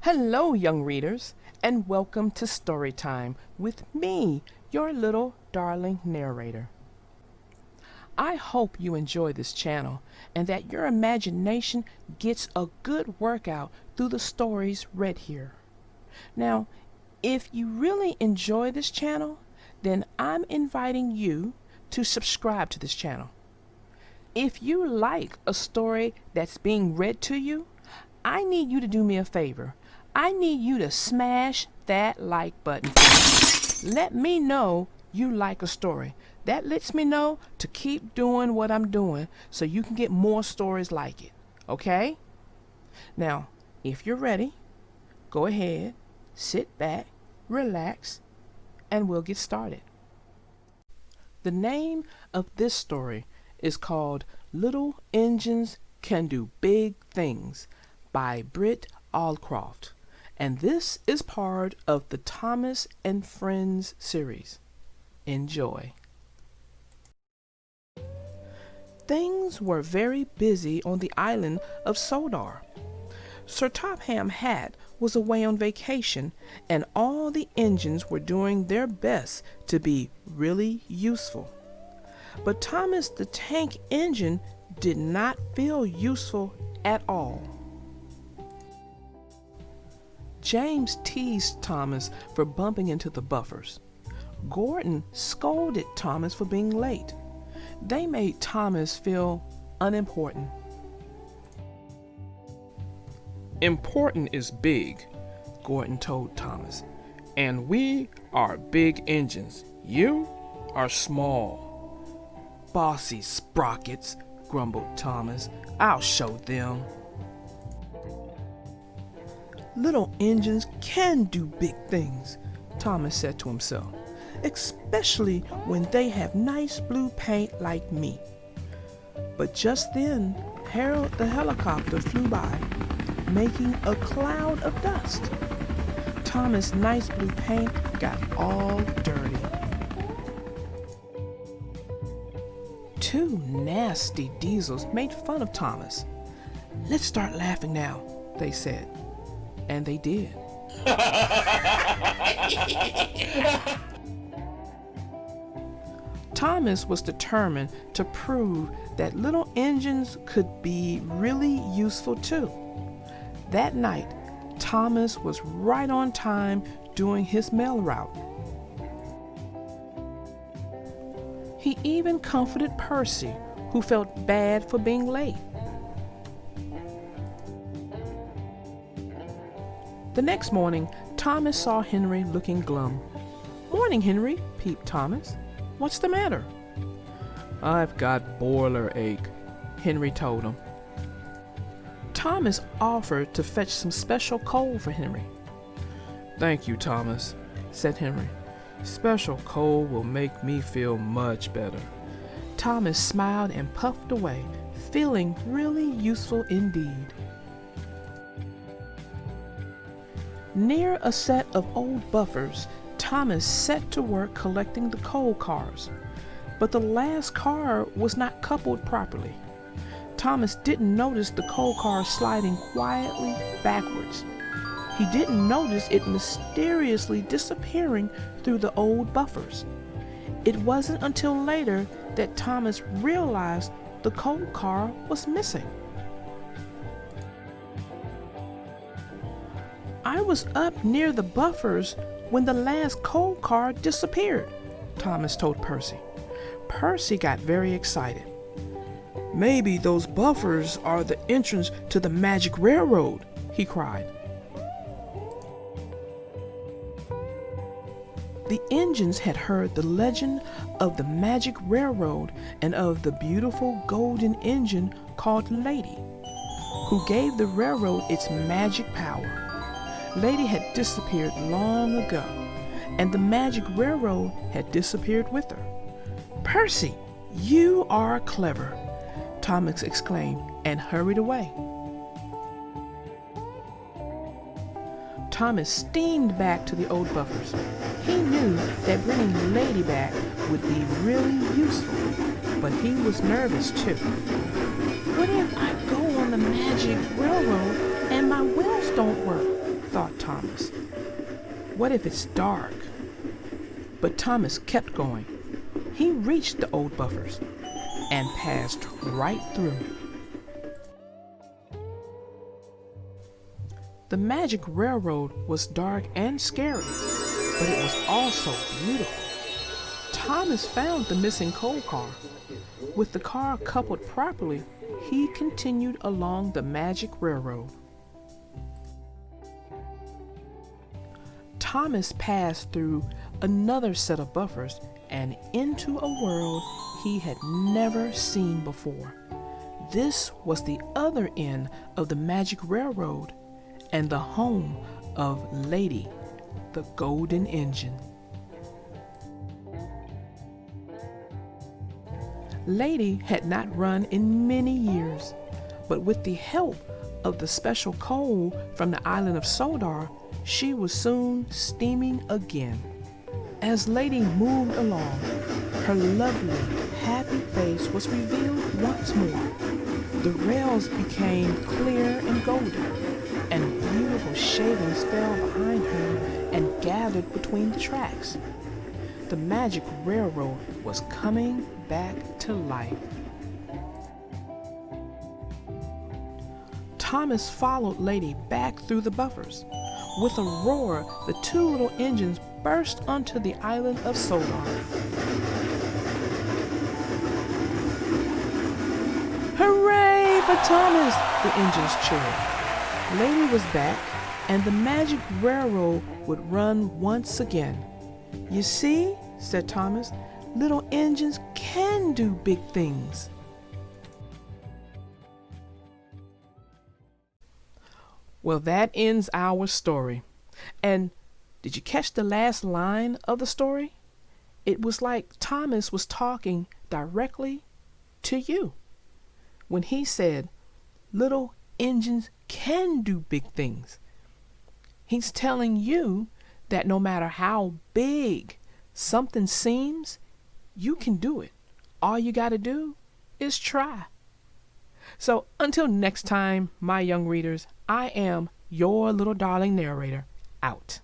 Hello, young readers, and welcome to Storytime with me, your little darling narrator. I hope you enjoy this channel and that your imagination gets a good workout through the stories read here. Now, if you really enjoy this channel, then I'm inviting you to subscribe to this channel. If you like a story that's being read to you, I need you to do me a favor. I need you to smash that like button. Let me know you like a story. That lets me know to keep doing what I'm doing so you can get more stories like it. Okay? Now, if you're ready, go ahead, sit back, relax, and we'll get started. The name of this story is called Little Engines Can Do Big Things by Britt Allcroft. And this is part of the Thomas and Friends series. Enjoy. Things were very busy on the island of Sodar. Sir Topham Hatt was away on vacation, and all the engines were doing their best to be really useful. But Thomas the Tank Engine did not feel useful at all. James teased Thomas for bumping into the buffers. Gordon scolded Thomas for being late. They made Thomas feel unimportant. Important is big, Gordon told Thomas, and we are big engines. You are small. Bossy sprockets, grumbled Thomas. I'll show them. Little engines can do big things, Thomas said to himself, especially when they have nice blue paint like me. But just then, Harold the helicopter flew by, making a cloud of dust. Thomas' nice blue paint got all dirty. Two nasty diesels made fun of Thomas. "Let's start laughing now," they said. And they did. Thomas was determined to prove that little engines could be really useful too. That night, Thomas was right on time doing his mail route. He even comforted Percy, who felt bad for being late. The next morning, Thomas saw Henry looking glum. "Morning, Henry," peeped Thomas. "What's the matter?" I've got boiler ache, Henry told him. Thomas offered to fetch some special coal for Henry. Thank you, Thomas, said Henry. Special coal will make me feel much better. Thomas smiled and puffed away, feeling really useful indeed. Near a set of old buffers, Thomas set to work collecting the coal cars. But the last car was not coupled properly. Thomas didn't notice the coal car sliding quietly backwards. He didn't notice it mysteriously disappearing through the old buffers. It wasn't until later that Thomas realized the coal car was missing. "I was up near the buffers when the last coal car disappeared," Thomas told Percy. Percy got very excited. "Maybe those buffers are the entrance to the magic railroad," he cried. The engines had heard the legend of the magic railroad and of the beautiful golden engine called Lady, who gave the railroad its magic power. Lady had disappeared long ago, and the magic railroad had disappeared with her. "Percy, you are clever," Thomas exclaimed and hurried away. Thomas steamed back to the old buffers. He knew that bringing Lady back would be really useful, but he was nervous too. What if I go on the magic railroad and my wheels don't work? thought Thomas. What if it's dark? But Thomas kept going. He reached the old buffers and passed right through. The magic railroad was dark and scary, but it was also beautiful. Thomas found the missing coal car. With the car coupled properly, he continued along the magic railroad. Thomas passed through another set of buffers and into a world he had never seen before. This was the other end of the magic railroad and the home of Lady, the golden engine. Lady had not run in many years, but with the help of the special coal from the island of Sodar, she was soon steaming again. As Lady moved along, her lovely, happy face was revealed once more. The rails became clear and golden, and beautiful shavings fell behind her and gathered between the tracks. The magic railroad was coming back to life. Thomas followed Lady back through the buffers. With a roar, the two little engines burst onto the island of Sodar. Hooray for Thomas! The engines cheered. Lady was back, and the magic railroad would run once again. You see, said Thomas, little engines can do big things. Well, that ends our story. And did you catch the last line of the story? It was like Thomas was talking directly to you when he said, little engines can do big things. He's telling you that no matter how big something seems, you can do it. All you got to do is try. So until next time, my young readers, I am your little darling narrator, out.